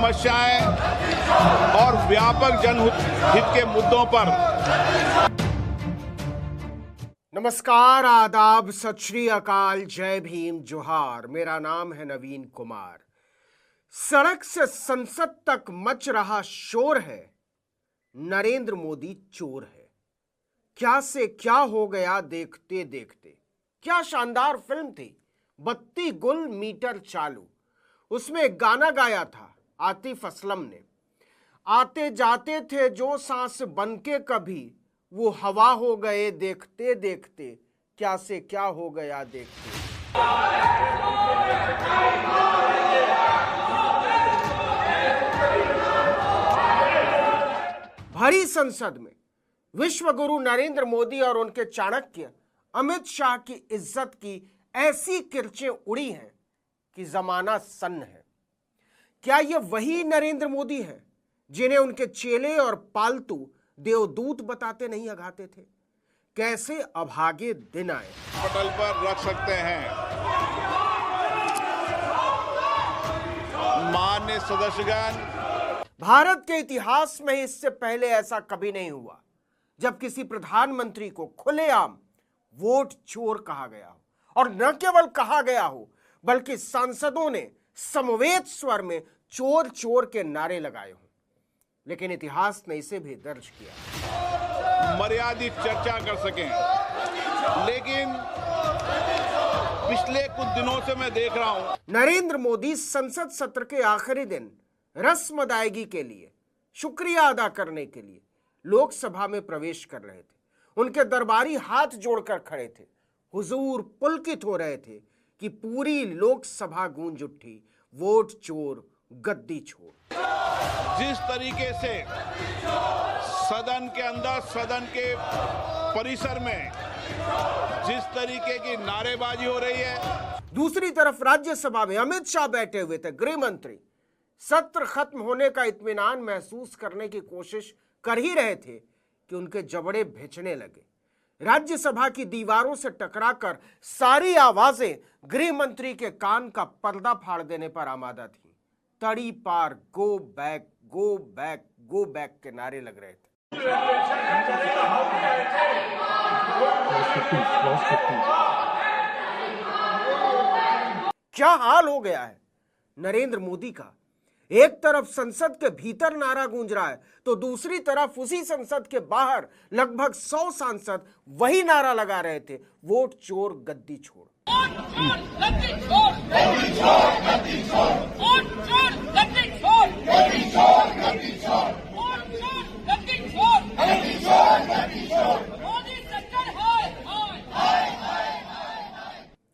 समस्याएं और व्यापक जनहित के मुद्दों पर। नमस्कार, आदाब, सत श्री अकाल, जय भीम, जोहार। मेरा नाम है नवीन कुमार। सड़क से संसद तक मच रहा शोर है, नरेंद्र मोदी चोर है। क्या से क्या हो गया देखते देखते। क्या शानदार फिल्म थी, बत्ती गुल मीटर चालू। उसमें एक गाना गाया था आतिफ असलम ने। आते जाते थे जो सांस बनके कभी, वो हवा हो गए देखते देखते। क्या से क्या हो गया देखते। भरी संसद में विश्व गुरु नरेंद्र मोदी और उनके चाणक्य अमित शाह की इज्जत की ऐसी किरचें उड़ी हैं कि जमाना सन्न है। क्या ये वही नरेंद्र मोदी है जिन्हें उनके चेले और पालतू देवदूत बताते नहीं अघाते थे? कैसे अभागे दिन आए। पटल पर रख सकते हैं। माननीय सदस्यगण, भारत के इतिहास में इससे पहले ऐसा कभी नहीं हुआ जब किसी प्रधानमंत्री को खुलेआम वोट चोर कहा गया हो, और न केवल कहा गया हो बल्कि सांसदों ने समवेत स्वर में चोर चोर के नारे लगाए हों। लेकिन इतिहास ने इसे भी दर्ज किया। मर्यादित चर्चा कर सकें, लेकिन पिछले कुछ दिनों से मैं देख रहा हूं नरेंद्र मोदी संसद सत्र के आखिरी दिन रस्म अदायगी के लिए, शुक्रिया अदा करने के लिए लोकसभा में प्रवेश कर रहे थे। उनके दरबारी हाथ जोड़कर खड़े थे। हुजूर पुलकित हो रहे थे कि पूरी लोकसभा गूंज उठी, वोट चोर गद्दी छोड़। जिस तरीके से सदन के अंदर, सदन के परिसर में जिस तरीके की नारेबाजी हो रही है, दूसरी तरफ राज्यसभा में अमित शाह बैठे हुए थे, गृह मंत्री। सत्र खत्म होने का इत्मीनान महसूस करने की कोशिश कर ही रहे थे कि उनके जबड़े भिंचने लगे। राज्यसभा की दीवारों से टकराकर सारी आवाजें गृह मंत्री के कान का पर्दा फाड़ देने पर आमादा थी। तड़ी पार go back go back go back के नारे लग रहे थे। क्या हाल हो गया है नरेंद्र मोदी का। एक तरफ संसद के भीतर नारा गूंज रहा है, तो दूसरी तरफ उसी संसद के बाहर लगभग 100 सांसद वही नारा लगा रहे थे, वोट चोर गद्दी छोड़।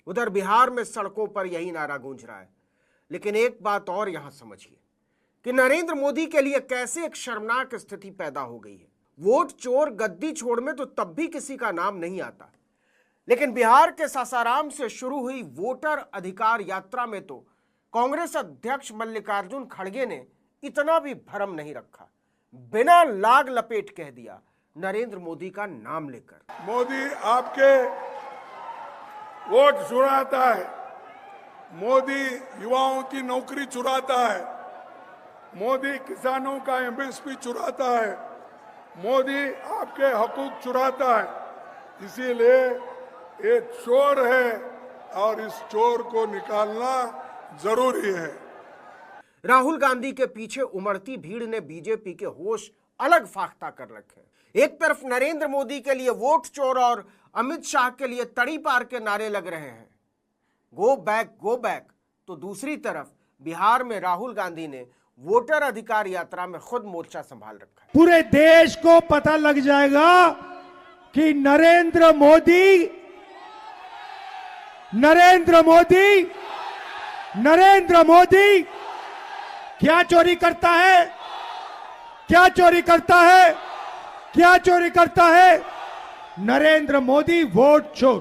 उधर बिहार में सड़कों पर यही नारा गूंज रहा है। लेकिन एक बात और यहां समझिए कि नरेंद्र मोदी के लिए कैसे एक शर्मनाक स्थिति पैदा हो गई है। वोट चोर गद्दी छोड़ में तो तब भी किसी का नाम नहीं आता, लेकिन बिहार के सासाराम से शुरू हुई वोटर अधिकार यात्रा में तो कांग्रेस अध्यक्ष मल्लिकार्जुन खड़गे ने इतना भी भरम नहीं रखा। बिना लाग लपेट कह दिया नरेंद्र मोदी का नाम लेकर, मोदी आपके वोट चुराता है, मोदी युवाओं की नौकरी चुराता है, मोदी किसानों का एमएसपी चुराता है, मोदी आपके हकूक चुराता है। इसीलिए ये चोर है और इस चोर को निकालना जरूरी है। राहुल गांधी के पीछे उमड़ती भीड़ ने बीजेपी के होश अलग फाख्ता कर रखे। एक तरफ नरेंद्र मोदी के लिए वोट चोर और अमित शाह के लिए तड़ी पार के नारे लग रहे हैं, गो बैक, तो दूसरी तरफ बिहार में राहुल गांधी ने वोटर अधिकार यात्रा में खुद मोर्चा संभाल रखा है। पूरे देश को पता लग जाएगा कि नरेंद्र मोदी क्या चोरी करता है, क्या चोरी करता है। नरेंद्र मोदी वोट चोर।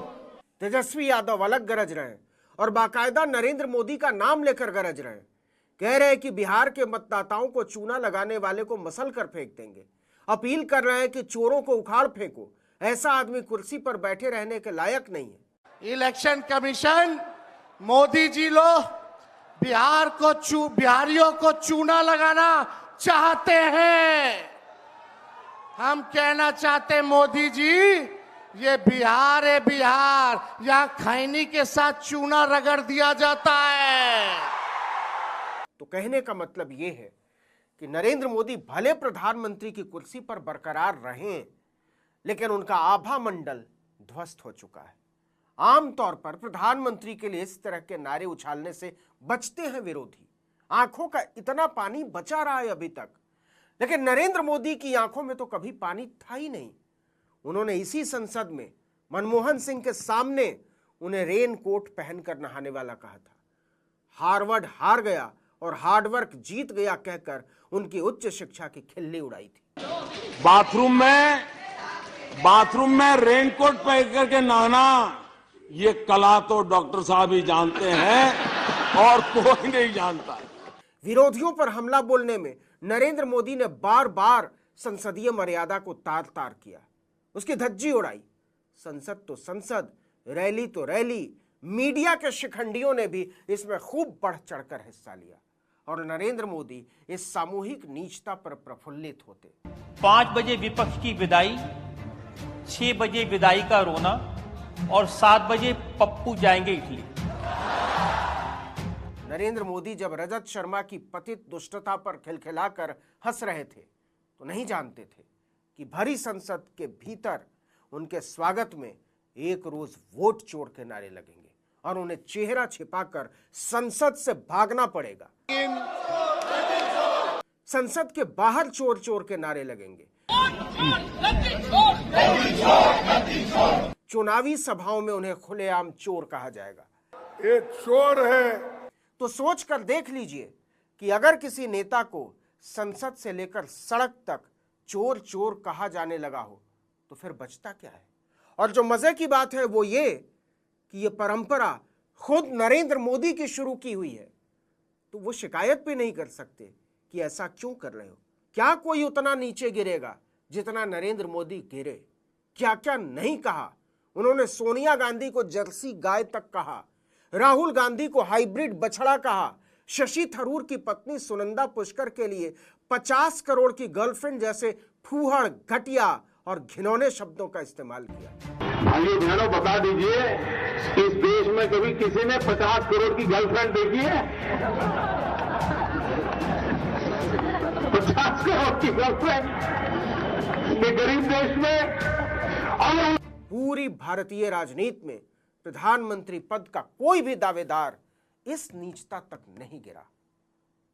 तेजस्वी यादव अलग गरज रहे हैं और बाकायदा नरेंद्र मोदी का नाम लेकर गरज रहे हैं। कह रहे हैं कि बिहार के मतदाताओं को चूना लगाने वाले को मसल कर फेंक देंगे। अपील कर रहे हैं कि चोरों को उखाड़ फेंको, ऐसा आदमी कुर्सी पर बैठे रहने के लायक नहीं है। इलेक्शन कमीशन, मोदी जी लो, बिहारियों को चूना लगाना चाहते हैं। हम कहना चाहते मोदी जी, ये बिहार है बिहार, यहां खैनी के साथ चूना रगड़ दिया जाता है। तो कहने का मतलब यह है कि नरेंद्र मोदी भले प्रधानमंत्री की कुर्सी पर बरकरार रहें, लेकिन उनका आभा मंडल ध्वस्त हो चुका है। आमतौर पर प्रधानमंत्री के लिए इस तरह के नारे उछालने से बचते हैं विरोधी। आंखों का इतना पानी बचा रहा है अभी तक, लेकिन नरेंद्र मोदी की आंखों में तो कभी पानी था ही नहीं। उन्होंने इसी संसद में मनमोहन सिंह के सामने उन्हें रेन कोट पहनकर नहाने वाला कहा था। हार्वर्ड हार गया और हार्डवर्क जीत गया कहकर उनकी उच्च शिक्षा की खिल्ली उड़ाई थी। बाथरूम में रेनकोट पहन करके नहाना, ये कला तो डॉक्टर साहब ही जानते हैं और कोई नहीं जानता। विरोधियों पर हमला बोलने में नरेंद्र मोदी ने बार बार संसदीय मर्यादा को तार तार किया, उसकी धज्जी उड़ाई। संसद तो संसद, रैली तो रैली, मीडिया के शिखंडियों ने भी इसमें खूब बढ़ चढ़कर हिस्सा लिया और नरेंद्र मोदी इस सामूहिक नीचता पर प्रफुल्लित होते। 5 बजे विपक्ष की विदाई, 6 बजे विदाई का रोना और 7 बजे पप्पू जाएंगे इटली। नरेंद्र मोदी जब रजत शर्मा की पतित दुष्टता पर खिलखिलाकर हंस रहे थे तो नहीं जानते थे कि भरी संसद के भीतर उनके स्वागत में एक रोज वोट चोर के नारे लगेंगे और उन्हें चेहरा छिपाकर संसद से भागना पड़ेगा। संसद के बाहर चोर चोर के नारे लगेंगे। चुनावी सभाओं में उन्हें खुलेआम चोर कहा जाएगा। ये चोर है। तो सोच कर देख लीजिए कि अगर किसी नेता को संसद से लेकर सड़क तक चोर चोर कहा जाने लगा हो तो फिर बचता क्या है। और जो मजे की बात है वो ये कि ये परंपरा खुद नरेंद्र मोदी की शुरू की हुई है, तो वो शिकायत भी नहीं कर सकते कि ऐसा क्यों कर रहे हो। क्या कोई उतना नीचे गिरेगा जितना नरेंद्र मोदी गिरे। क्या क्या नहीं कहा उन्होंने। सोनिया गांधी को जर्सी गाय तक कहा, राहुल गांधी को हाइब्रिड बछड़ा कहा, शशि थरूर की पत्नी सुनंदा पुष्कर के लिए 50 करोड़ की गर्लफ्रेंड जैसे फूहड़, घटिया और घिनौने शब्दों का इस्तेमाल किया। भाइयों बहनों, बता दीजिए, इस देश में कभी किसी ने 50 करोड़ की गर्लफ्रेंड देखी है? 50 करोड़ की गर्लफ्रेंड ये गरीब देश में। और पूरी भारतीय राजनीति में प्रधानमंत्री पद का कोई भी दावेदार इस नीचता तक नहीं गिरा।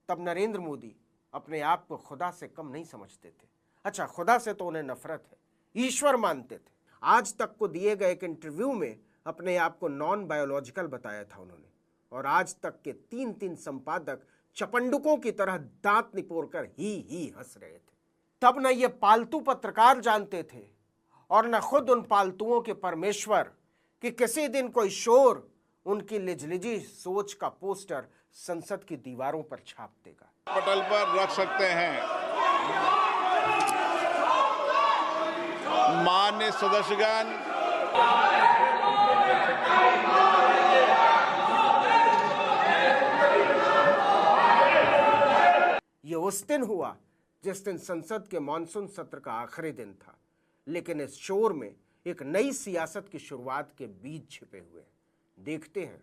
तब नरेंद्र मोदी अपने आप को खुदा से कम नहीं समझते थे। अच्छा, खुदा से तो उन्हें नफरत है, ईश्वर मानते थे। आज तक को दिए गए एक इंटरव्यू में अपने आप को नॉन बायोलॉजिकल बताया था उन्होंने, और आज तक के 3 संपादक चपंडुकों की तरह दांत निपोड़कर ही हंस रहे थे। तब न ये पालतू पत्रकार जानते थे और न खुद उन पालतुओं के परमेश्वर कि किसी दिन कोई शोर उनकी लिजलिजी सोच का पोस्टर संसद की दीवारों पर छाप देगा। पटल पर रख सकते हैं। माननीय सदस्यगण, यह उस दिन हुआ जिस दिन संसद के मानसून सत्र का आखिरी दिन था, लेकिन इस शोर में एक नई सियासत की शुरुआत के बीज छिपे हुए हैं। देखते हैं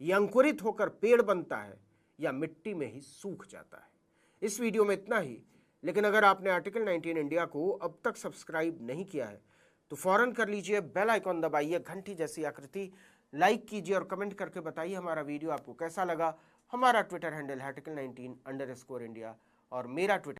ये अंकुरित होकर पेड़ बनता है या मिट्टी में ही सूख जाता है। इस वीडियो में इतना ही, लेकिन अगर आपने आर्टिकल 19 इंडिया को अब तक सब्सक्राइब नहीं किया है तो फौरन कर लीजिए, बेल आइकॉन दबाइए, घंटी जैसी आकृति, लाइक कीजिए और कमेंट करके बताइए हमारा वीडियो आपको कैसा लगा। हमारा ट्विटर हैंडल है article19_India और मेरा ट्विटर